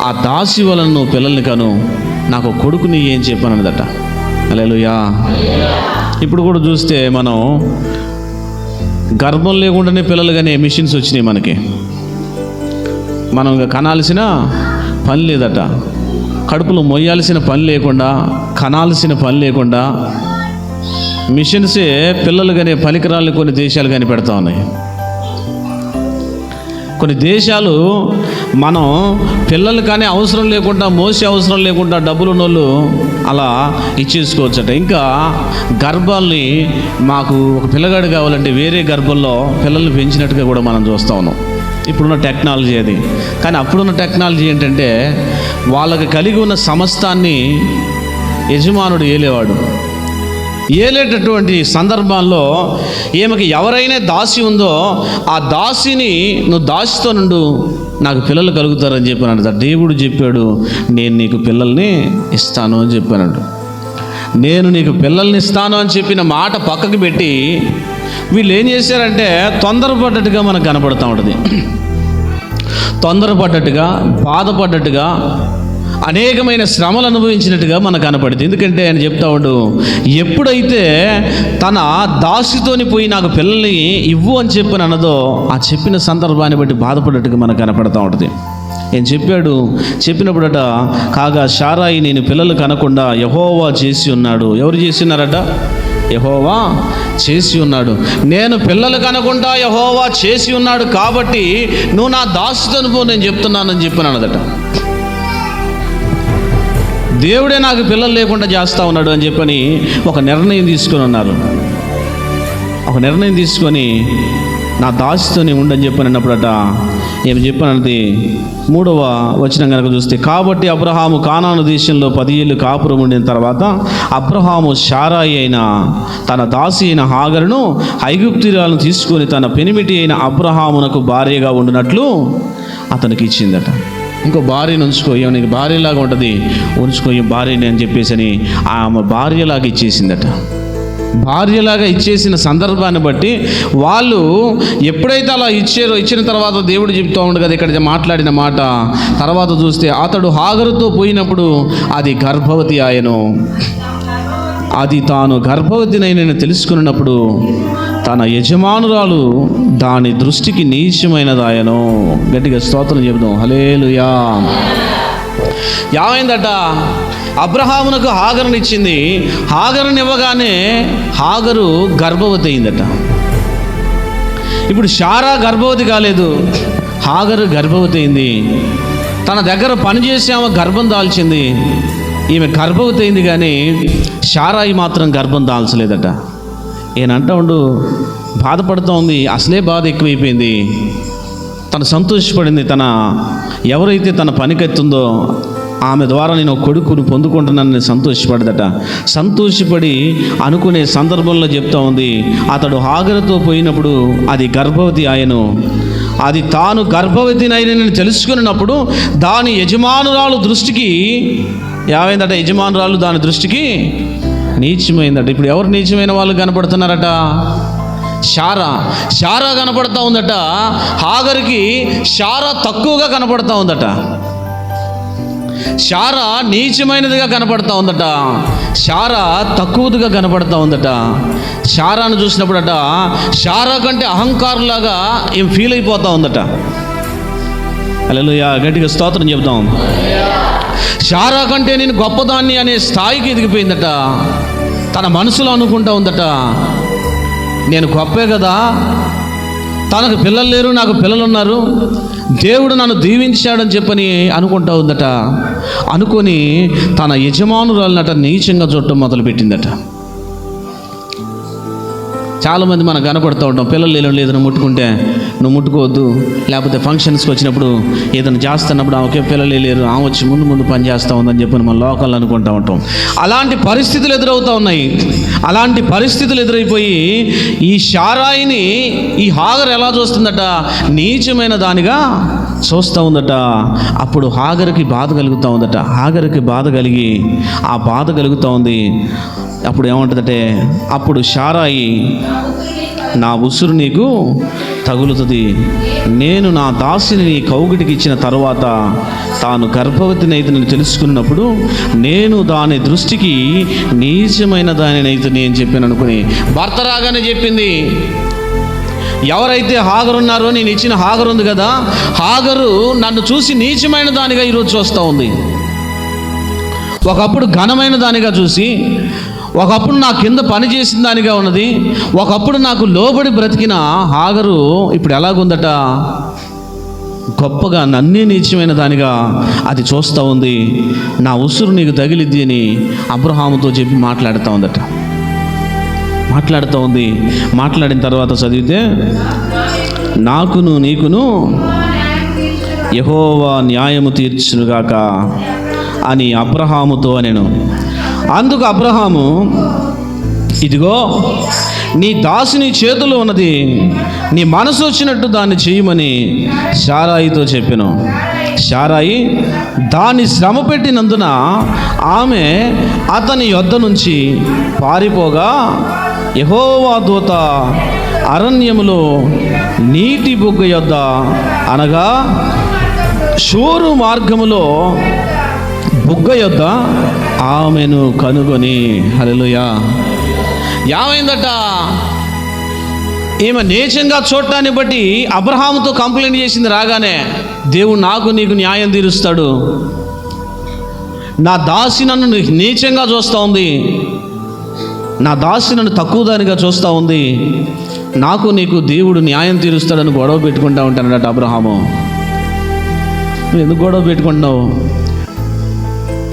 ఆ దాసి వలన నువ్వు పిల్లల్ని కను, నాకు కొడుకుని ఏం చెప్పానన్నదట. హల్లెలూయా. ఇప్పుడు కూడా చూస్తే మనం గర్భం లేకుండానే పిల్లలు కానీ మిషన్స్ వచ్చినాయి మనకి. మనం ఇంకా కనాల్సిన పని లేదట, కడుపులో మొయ్యాల్సిన పని లేకుండా, కనాల్సిన పని లేకుండా మిషన్సే పిల్లలు కానీ పరికరాలను కొన్ని దేశాలు కానీ పెడతా ఉన్నాయి. కొన్ని దేశాలు మనం పిల్లలు కానీ అవసరం లేకుండా, మోసే అవసరం లేకుండా డబ్బులు ఉన్నోళ్ళు అలా ఇచ్చేసుకోవచ్చట. ఇంకా గర్భాల్ని మాకు ఒక పిల్లగాడు కావాలంటే వేరే గర్భంలో పిల్లల్ని పెంచినట్టుగా కూడా మనం చూస్తూ ఉన్నాం. ఇప్పుడున్న టెక్నాలజీ అది. కానీ అప్పుడున్న టెక్నాలజీ ఏంటంటే వాళ్ళకి కలిగి ఉన్న సమస్తాన్ని యజమానుడు ఏలేవాడు. ఏలేటటువంటి సందర్భాల్లో ఈమెకి ఎవరైనా దాసి ఉందో ఆ దాసిని నువ్వు దాసితో నుండు నాకు పిల్లలు కలుగుతారని చెప్పానంట. దేవుడు చెప్పాడు, నేను నీకు పిల్లల్ని ఇస్తాను అని చెప్పానంట. నేను నీకు పిల్లల్ని ఇస్తాను అని చెప్పిన మాట పక్కకు పెట్టి వీళ్ళు ఏం చేశారంటే తొందరపడ్డట్టుగా మనకు కనపడుతూ ఉంటుంది. తొందరపడ్డట్టుగా, బాధపడ్డట్టుగా, అనేకమైన శ్రమలు అనుభవించినట్టుగా మనకు కనపడుతుంది. ఎందుకంటే ఆయన చెప్తా ఉండు, ఎప్పుడైతే తన దాసితోని పోయి నాకు పిల్లల్ని ఇవ్వు అని చెప్పని అన్నదో ఆ చెప్పిన సందర్భాన్ని బట్టి బాధపడ్డట్టుగా మనకు కనపడుతూ ఉంటుంది. ఏం చెప్పాడు? చెప్పినప్పుడట, కాగా శారాయి నేను పిల్లలు కనకుండా యెహోవా చేసి ఉన్నాడు. ఎవరు చేసి ఉన్నారట? యెహోవా చేసి ఉన్నాడు. నేను పిల్లలు కనకుండా యెహోవా చేసి ఉన్నాడు కాబట్టి నువ్వు నా దాసితోని పో, నేను చెప్తున్నానని చెప్పినానదట. దేవుడే నాకు పిల్లలు లేకుండా చేస్తూ ఉన్నాడు అని చెప్పని ఒక నిర్ణయం తీసుకొని ఉన్నారు. ఒక నిర్ణయం తీసుకొని నా దాసితోనే ఉండని చెప్పని అన్నప్పుడట ఏమి చెప్పానంటే 3వ వచనం కనుక చూస్తే, కాబట్టి అబ్రహాము కానాను దేశంలో 10 ఏళ్ళు కాపురం ఉండిన తర్వాత అబ్రహాము శారాయి అయిన తన దాసి అయిన హాగరును ఐగుప్తీయురాలను తీసుకొని తన పెనిమిటి అయిన అబ్రహామునకు భార్యగా ఉండినట్లు అతనికి ఇచ్చిందట. ఇంకో భార్యను ఉంచుకో, నీకు భార్యలాగా ఉంటుంది, ఉంచుకో ఈ భార్యని అని చెప్పేసి అని ఆమె భార్యలాగా ఇచ్చేసిందట. భార్యలాగా ఇచ్చేసిన సందర్భాన్ని బట్టి వాళ్ళు ఎప్పుడైతే అలా ఇచ్చారో, ఇచ్చిన తర్వాత దేవుడు చెప్తూ ఉండు కదా ఇక్కడ మాట్లాడిన మాట తర్వాత చూస్తే, అతడు హాగరుతో పోయినప్పుడు అది గర్భవతి ఆయను. అది తాను గర్భవతినైన తెలుసుకున్నప్పుడు తన యజమానురాలు దాని దృష్టికి నీచమైనదాయను. గట్టిగా స్తోత్రం చెబుదాం. హల్లెలూయా. ఏమైందట? అబ్రహామునకు హాగరుని ఇచ్చింది. హాగరుని ఇవ్వగానే హాగరు గర్భవతి అయిందట. ఇప్పుడు శారా గర్భవతి కాలేదు, హాగరు గర్భవతి అయింది. తన దగ్గర పనిచేసి ఆమె గర్భం దాల్చింది. ఈమె గర్భవతి అయింది కానీ శారాయి మాత్రం గర్భం దాల్చలేదట. ఈయనంటా ఉండు బాధపడుతూ ఉంది. అసలే బాధ ఎక్కువైపోయింది. తను సంతోషపడింది. ఎవరైతే తన పనికెత్తుందో ఆమె ద్వారా నేను కొడుకును పొందుకుంటున్నానని సంతోషపడదట. సంతోషపడి అనుకునే సందర్భంలో చెప్తా ఉంది, అతడు హాగరుతో పోయినప్పుడు అది గర్భవతి ఆయను. అది తాను గర్భవతినైనని తెలుసుకున్నప్పుడు దాని యజమానురాలు దృష్టికి ఏమైందట? యజమానురాలు దాని దృష్టికి నీచమైందట. ఇప్పుడు ఎవరు నీచమైన వాళ్ళు కనపడుతున్నారట? శారా కనపడతా ఉందట. హాగరుకి శారా తక్కువగా కనపడతా ఉందట. శారా నీచమైనదిగా కనపడతా ఉందట. శారా తక్కువదిగా కనపడతా ఉందట. శారాను చూసినప్పుడట శారా కంటే అహంకారులాగా ఏం ఫీల్ అయిపోతా ఉందట. హల్లెలూయా. గట్టిగా స్తోత్రం చెబుతాం. శారా కంటే నేను గొప్పదాన్ని అనే స్థాయికి ఎదిగిపోయిందట. తన మనసులో అనుకుంటా ఉందట, నేను గొప్పే కదా, తనకు పిల్లలు లేరు, నాకు పిల్లలు ఉన్నారు, దేవుడు నన్ను దీవించాడని చెప్పని అనుకుంటా ఉందట. అనుకొని తన యజమానురాలనట నీచంగా చూడటం మొదలుపెట్టిందట. చాలామంది మనం కనపడుతూ ఉంటాం, పిల్లలు లేదని ముట్టుకుంటే నువ్వు ముట్టుకోవద్దు, లేకపోతే ఫంక్షన్స్కి వచ్చినప్పుడు ఏదైనా చేస్తున్నప్పుడు ఆమెకే పిల్లలు లేరు, ఆమె వచ్చి ముందు పని చేస్తూ ఉందని చెప్పి మన లోకల్లో అనుకుంటూ ఉంటాం. అలాంటి పరిస్థితులు ఎదురవుతూ ఉన్నాయి. అలాంటి పరిస్థితులు ఎదురైపోయి ఈ శారాయిని ఈ హాగరు ఎలా చూస్తుందట? నీచమైన దానిగా చూస్తూ ఉందట. అప్పుడు హాగరుకి బాధ కలుగుతూ ఉందట. హాగరుకి బాధ కలిగి ఆ బాధ కలుగుతూ ఉంది. అప్పుడు ఏమంటుందంటే, అప్పుడు శారాయి నా ఉసురు నీకు తగులుతుంది. నేను నా దాసిని నీ కౌగిటికి ఇచ్చిన తరువాత తాను గర్భవతినైతే తెలుసుకున్నప్పుడు నేను దాని దృష్టికి నీచమైన దానినైతే అని చెప్పాను అనుకుని భర్త రాగానే చెప్పింది. ఎవరైతే హాగరు ఉన్నారో, నేను ఇచ్చిన హాగరు ఉంది కదా, హాగరు నన్ను చూసి నీచమైన దానిగా ఈరోజు చూస్తూ ఉంది. ఒకప్పుడు ఘనమైన దానిగా చూసి, ఒకప్పుడు నా కింద పని చేసిన దానిగా ఉన్నది, ఒకప్పుడు నాకు లోబడి బ్రతికిన హాగరు ఇప్పుడు ఎలాగుందట, గొప్పగా నన్నే నీచమైన దానిగా అది చూస్తూ ఉంది. నా ఉసురు నీకు తగిలిద్ది అని అబ్రహాముతో చెప్పి మాట్లాడుతూ ఉందట. మాట్లాడుతూ ఉంది. మాట్లాడిన తర్వాత చదివితే, నాకును నీకును యెహోవా న్యాయము తీర్చునుగాక అని అబ్రహాముతో అనెను. అందుకు అబ్రహాము, ఇదిగో నీ దాసుని చేతిలో ఉన్నది, నీ మనసు వచ్చినట్టు దాన్ని చేయమని శారాయితో చెప్పెను. శారాయి దాన్ని శ్రమ పెట్టినందున ఆమె అతని యొద్ద నుంచి పారిపోగా, యెహోవా దూత అరణ్యములో నీటి బుగ్గ యొద్ద అనగా షూరు మార్గములో బుగ్గ యొద్ద ఆమెను కనుగొని, హల్లెలూయా, ఏమైందట, ఈమె నీచంగా చూడటాన్ని బట్టి అబ్రహాముతో కంప్లైంట్ చేసింది. రాగానే దేవుడు నాకు నీకు న్యాయం తీరుస్తాడు, నా దాసి నన్ను నీచంగా చూస్తూ ఉంది, నా దాసి నన్ను తక్కువ దానిగా చూస్తూ ఉంది, నాకు నీకు దేవుడు న్యాయం తీరుస్తాడని గొడవ పెట్టుకుంటా ఉంటానట అబ్రహాము. నువ్వు ఎందుకు గొడవ పెట్టుకుంటున్నావు?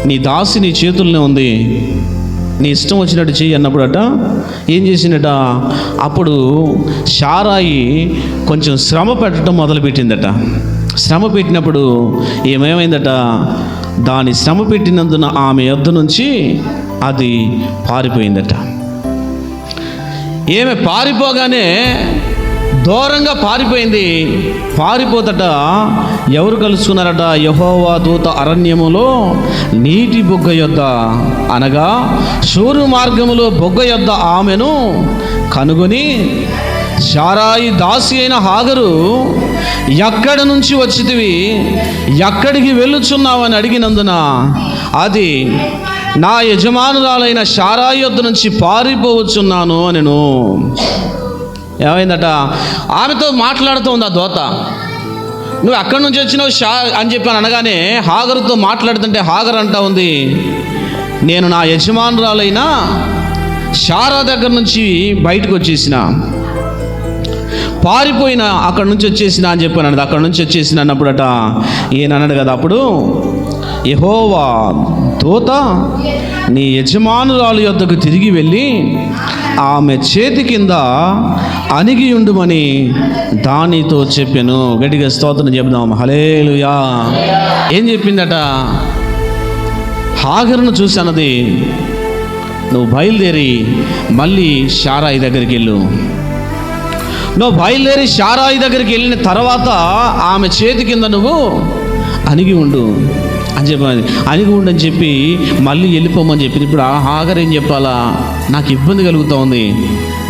నీ దాసి నీ చేతుల్లోనే ఉంది, నీ ఇష్టం వచ్చినట్టు చెయ్యి అన్నప్పుడట ఏం చేసిందట, అప్పుడు శారాయి కొంచెం శ్రమ పెట్టడం మొదలుపెట్టిందట. శ్రమ పెట్టినప్పుడు ఏమేమైందట, దాని శ్రమ పెట్టినందున ఆమె యొద్ద నుంచి అది పారిపోయిందట. ఏమే పారిపోగానే దూరంగా పారిపోయింది. పారిపోతట ఎవరు కలుసుకున్నారట, యెహోవా దూత అరణ్యములో నీటి బొగ్గ యొద్ద అనగా షూరు మార్గములో బొగ్గ యొద్ద ఆమెను కనుగొని, శారాయి దాసి అయిన హాగరు, ఎక్కడి నుంచి వచ్చితివి, ఎక్కడికి వెళ్ళుచున్నావని అడిగినందున అది, నా యజమానురాలైన శారాయి యొద్ద నుంచి పారిపోవచ్చున్నాను అనెను. ఏమైందట, ఆమెతో మాట్లాడుతూ ఉంది ఆ దూత. నువ్వు ఎక్కడి నుంచి వచ్చినావు అని చెప్పాను అనగానే హాగరుతో మాట్లాడుతుంటే హాగర్ అంటా ఉంది, నేను నా యజమానురాలైన శారా దగ్గర నుంచి బయటకు వచ్చేసిన, పారిపోయిన అక్కడి నుంచి వచ్చేసిన అని చెప్పాను అన్నది. అక్కడి నుంచి వచ్చేసిన అన్నప్పుడట ఈయన అన్నాడు కదా, అప్పుడు యెహోవా దూత నీ యజమానురాలు యొద్దకు తిరిగి వెళ్ళి ఆమె చేతి కింద అణిగి ఉండుమని దానితో చెప్పాను. గట్టిగా స్తోత్రం చెప్దాం, హల్లెలూయా. ఏం చెప్పిందట, హాగరును చూసి అన్నది, నువ్వు బయలుదేరి మళ్ళీ శారాయి దగ్గరికి వెళ్ళు, నువ్వు బయలుదేరి శారాయి దగ్గరికి వెళ్ళిన తర్వాత ఆమె చేతి కింద నువ్వు అణిగి ఉండు అని చెప్పాలి. అణిగి ఉండని చెప్పి మళ్ళీ వెళ్ళిపోమని చెప్పింది. ఇప్పుడు హాగర్ ఏం చెప్పాలా, నాకు ఇబ్బంది కలుగుతూ ఉంది,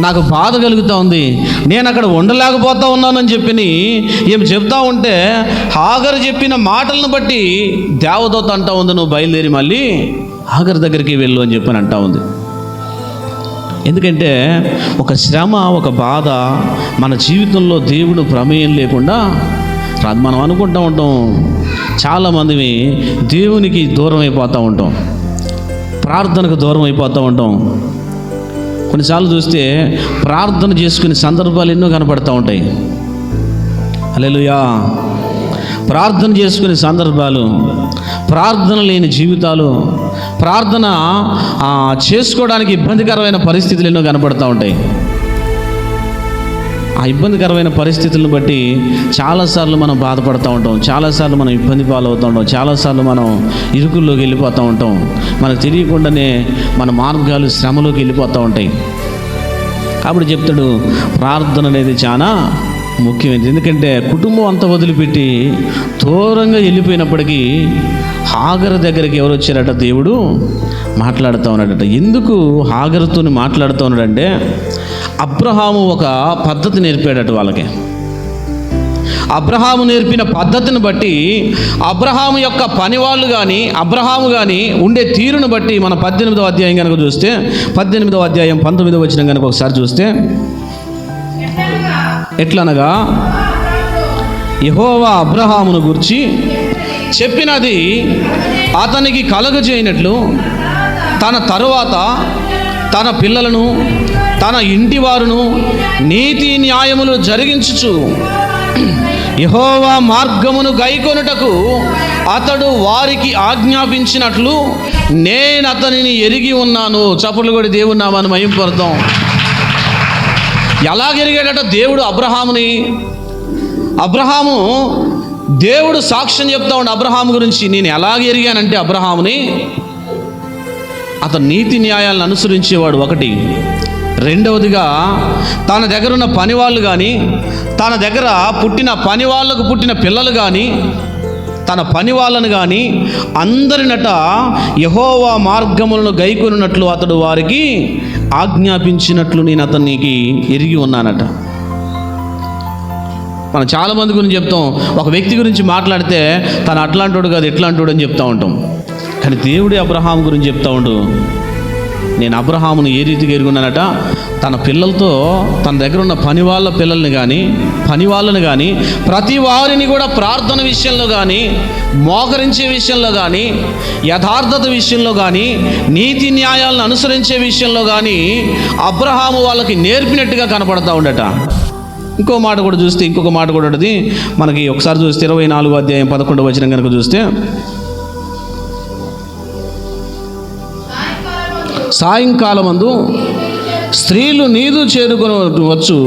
నాకు బాధ కలుగుతూ ఉంది, నేను అక్కడ ఉండలేకపోతా ఉన్నానని చెప్పి ఏం చెప్తా ఉంటే హాగర్ చెప్పిన మాటలను బట్టి దేవదూత అంటా ఉంది, నువ్వు బయలుదేరి మళ్ళీ హాగర్ దగ్గరికి వెళ్ళు అని చెప్పని అంటా ఉంది. ఎందుకంటే ఒక శ్రమ, ఒక బాధ మన జీవితంలో దేవుడు ప్రమేయం లేకుండా మనం అనుకుంటూ ఉంటాం. చాలామంది దేవునికి దూరం అయిపోతూ ఉంటాం, ప్రార్థనకు దూరం అయిపోతూ ఉంటాం. కొన్నిసార్లు చూస్తే ప్రార్థన చేసుకునే సందర్భాలు ఎన్నో కనపడుతూ ఉంటాయి. హల్లెలూయా. ప్రార్థన చేసుకునే సందర్భాలు, ప్రార్థన లేని జీవితాలు, ప్రార్థన చేసుకోవడానికి ఇబ్బందికరమైన పరిస్థితులు ఎన్నో కనపడుతూ ఉంటాయి. ఆ ఇబ్బందికరమైన పరిస్థితులను బట్టి చాలాసార్లు మనం బాధపడుతూ ఉంటాం, చాలాసార్లు మనం ఇబ్బంది పాలవుతూ ఉంటాం, చాలాసార్లు మనం ఇరుకుల్లోకి వెళ్ళిపోతూ ఉంటాం. మనకు తెలియకుండానే మన మార్గాలు శ్రమలోకి వెళ్ళిపోతూ ఉంటాయి. కాబట్టి చెప్తాడు, ప్రార్థన అనేది చాలా ముఖ్యమైనది. ఎందుకంటే కుటుంబం అంతా వదిలిపెట్టి దూరంగా వెళ్ళిపోయినప్పటికీ హాగరు దగ్గరికి ఎవరు వచ్చారట, దేవుడు మాట్లాడుతూ ఉన్నాడట. ఎందుకు హాగరుతో మాట్లాడుతూ ఉన్నాడంటే అబ్రహాము ఒక పద్ధతి నేర్పాడట వాళ్ళకి. అబ్రహాము నేర్పిన పద్ధతిని బట్టి, అబ్రహాము యొక్క పనివాళ్ళు కానీ, అబ్రహాము కానీ ఉండే తీరును బట్టి మన 18వ అధ్యాయం కనుక చూస్తే, 18వ అధ్యాయం 19వ వచనం కనుక ఒకసారి చూస్తే, ఎట్లనగా యెహోవా అబ్రహామును గూర్చి చెప్పినది అతనికి కలుగజేయనట్లు తన తరువాత తన పిల్లలను తన ఇంటి వారును నీతి న్యాయములు జరిగించుచు యెహోవా మార్గమును గైకొనుటకు అతడు వారికి ఆజ్ఞాపించినట్లు నేను అతనిని ఎరిగి ఉన్నాను. చప్పట్లు కొట్టి దేవుని నామాన్ని మహిమపడదాం. ఎలాగెరిగాడట దేవుడు అబ్రహాముని? అబ్రహాము దేవుడు సాక్ష్యం చెప్తా ఉండే అబ్రహాము గురించి. నేను ఎలాగ ఎరిగానంటే అబ్రహాముని, అతను నీతి న్యాయాలను అనుసరించేవాడు ఒకటి. రెండవదిగా తన దగ్గర ఉన్న పనివాళ్ళు కానీ, తన దగ్గర పుట్టిన పనివాళ్ళకు పుట్టిన పిల్లలు కానీ, తన పని వాళ్ళను కానీ అందరినట యెహోవా మార్గములను గైకొనున్నట్లు అతడు వారికి ఆజ్ఞాపించినట్లు నేను అతనికి ఎరిగి ఉన్నానట. మనం చాలామంది గురించి చెప్తాం, ఒక వ్యక్తి గురించి మాట్లాడితే తను అట్లాంటోడు కాదు ఎట్లాంటోడు అని చెప్తూ ఉంటాం. కానీ దేవుడే అబ్రహాం గురించి చెప్తా ఉండు, నేను అబ్రహామును ఏ రీతిగా ఎరుగున్నానట, తన పిల్లలతో తన దగ్గర ఉన్న పని వాళ్ళ పిల్లల్ని కానీ, పని వాళ్ళని కానీ, ప్రతి వారిని కూడా ప్రార్థన విషయంలో కానీ, మోకరించే విషయంలో కానీ, యథార్థత విషయంలో కానీ, నీతి న్యాయాలను అనుసరించే విషయంలో కానీ అబ్రహాము వాళ్ళకి నేర్పినట్టుగా కనపడతా ఉండట. ఇంకో మాట కూడా చూస్తే, ఇంకొక మాట కూడా ఉంటుంది మనకి. ఒకసారి చూస్తే 24వ అధ్యాయం 11వ వచనం కనుక చూస్తే, సాయంకాలమందు స్త్రీలు నీరు చేరుకొని వచ్చు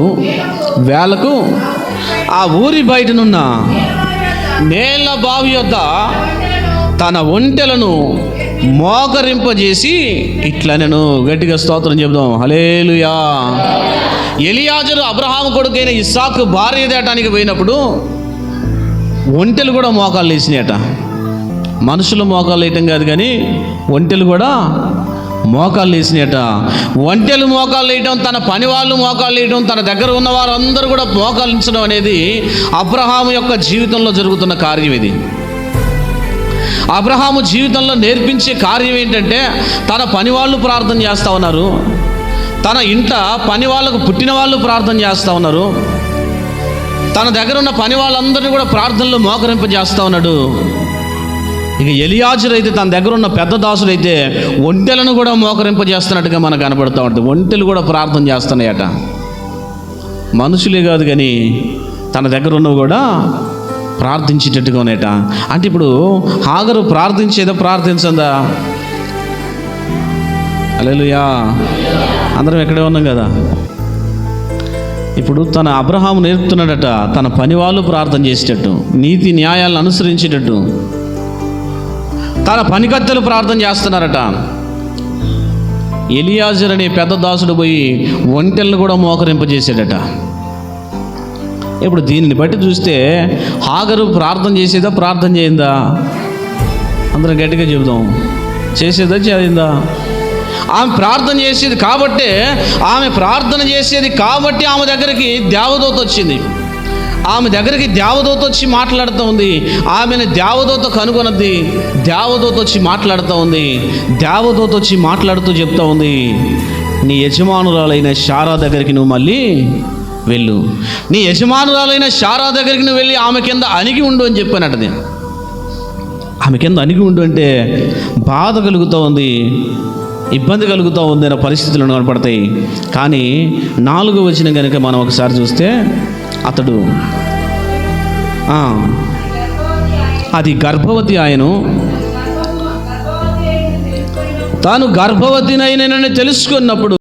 వేళకు ఆ ఊరి బయటనున్న నేల బావి యొద్ద తన ఒంటెలను మోకరింపజేసి ఇట్లా, నేను గట్టిగా స్తోత్రం చెప్దాం, హల్లెలూయా. ఎలియాజరు అబ్రహాము కొడుకైన ఇస్సాకు భార్య దేటానికి పోయినప్పుడు ఒంటెలు కూడా మోకాళ్ళు వేసినాయట. మనుషులు మోకాళ్ళు వేయటం కాదు కానీ ఒంటెలు కూడా మోకాళ్ళు వేసినాయట. ఒంటెలు మోకాళ్ళు వేయటం, తన పని వాళ్ళు మోకాళ్ళు వేయటం, తన దగ్గర ఉన్న వారందరూ కూడా మోకాళ్ళించడం అనేది అబ్రహాము యొక్క జీవితంలో జరుగుతున్న కార్యం. ఇది అబ్రహాము జీవితంలో నేర్పించే కార్యం ఏంటంటే, తన పని వాళ్ళు ప్రార్థన చేస్తూ ఉన్నారు, తన ఇంట పని వాళ్ళకు పుట్టిన వాళ్ళు ప్రార్థన చేస్తూ ఉన్నారు, తన దగ్గర ఉన్న పని వాళ్ళందరినీ కూడా ప్రార్థనలో మోకరింపజేస్తూ ఉన్నాడు. ఇక ఎలియాజరు అయితే తన దగ్గర ఉన్న పెద్ద దాసుడు అయితే ఒంటెలను కూడా మోకరింపజేస్తున్నట్టుగా మనకు కనపడుతూ ఉంటుంది. ఒంటెలు కూడా ప్రార్థన చేస్తున్నాయట. మనుషులే కాదు కానీ తన దగ్గర ఉన్నవి కూడా ప్రార్థించేటట్టుగా ఉన్నాయట. అంటే ఇప్పుడు హాగరు ప్రార్థించేదా ప్రార్థించదా? హల్లెలూయా. అందరం ఎక్కడే ఉన్నాం కదా. ఇప్పుడు తన అబ్రహాము నేర్పుతున్నాడట, తన పని వాళ్ళు ప్రార్థన చేసేటట్టు, నీతి న్యాయాలను అనుసరించేటట్టు తన పనికత్తెలు ప్రార్థన చేస్తున్నారట. ఎలియాజర్ అనే పెద్ద దాసుడు పోయి ఒంటెలను కూడా మోకరింపజేసాడట. ఇప్పుడు దీనిని బట్టి చూస్తే హాగరు ప్రార్థన చేసేదా ప్రార్థన చేయిందా? అందరం గట్టిగా చెబుదాం, చేసేదా చేయిందా? ఆమె ప్రార్థన చేసేది కాబట్టే, ఆమె దగ్గరికి దేవదూత వచ్చింది. ఆమె దగ్గరికి దేవదూత వచ్చి మాట్లాడుతూ ఉంది. ఆమెను దేవదూత కనుగొన్నది. దేవదూత వచ్చి మాట్లాడుతూ ఉంది. దేవదూత వచ్చి మాట్లాడుతూ చెప్తా ఉంది, నీ యజమానురాలైన శారా దగ్గరికి నువ్వు మళ్ళీ వెళ్ళు. నీ యజమానురాలైన శారా దగ్గరికి నువ్వు వెళ్ళి ఆమె కింద అణిగి ఉండు అని చెప్పానటది. ఆమె కింద అణిగి ఉండు అంటే బాధ కలుగుతూ ఉంది, ఇబ్బంది కలుగుతూ ఉంది అనే పరిస్థితులు కనపడతాయి. కానీ 4వ వచనం కనుక మనం ఒకసారి చూస్తే, అతడు అది గర్భవతి ఆయను, తాను గర్భవతినైనని తెలుసుకున్నప్పుడు